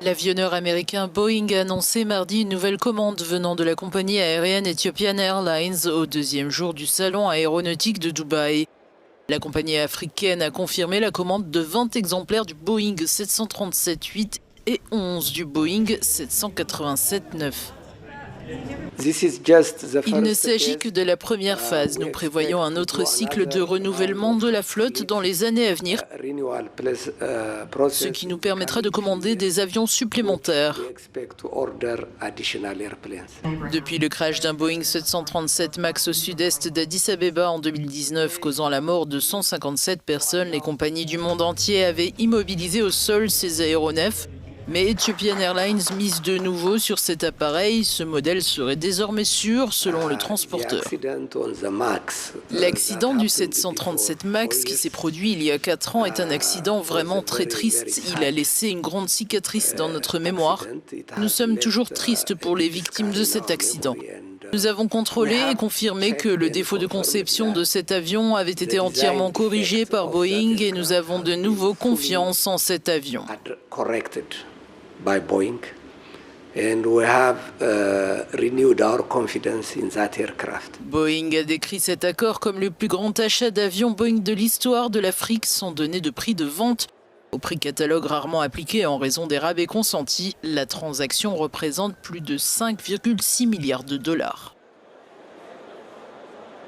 L'avionneur américain Boeing a annoncé mardi une nouvelle commande venant de la compagnie aérienne Ethiopian Airlines au deuxième jour du salon aéronautique de Dubaï. La compagnie africaine a confirmé la commande de 20 exemplaires du Boeing 737-8 et 11 du Boeing 787-9. Il ne s'agit que de la première phase. Nous prévoyons un autre cycle de renouvellement de la flotte dans les années à venir, ce qui nous permettra de commander des avions supplémentaires. Depuis le crash d'un Boeing 737 MAX au sud-est d'Addis Abeba en 2019, causant la mort de 157 personnes, les compagnies du monde entier avaient immobilisé au sol ces aéronefs. Mais Ethiopian Airlines mise de nouveau sur cet appareil. Ce modèle serait désormais sûr, selon le transporteur. L'accident du 737 MAX qui s'est produit il y a 4 ans est un accident vraiment très triste. Il a laissé une grande cicatrice dans notre mémoire. Nous sommes toujours tristes pour les victimes de cet accident. Nous avons contrôlé et confirmé que le défaut de conception de cet avion avait été entièrement corrigé par Boeing et nous avons de nouveau confiance en cet avion. Boeing a décrit cet accord comme le plus grand achat d'avions Boeing de l'histoire de l'Afrique sans donner de prix de vente. Au prix catalogue rarement appliqué en raison des rabais consentis, la transaction représente plus de 5,6 milliards de dollars.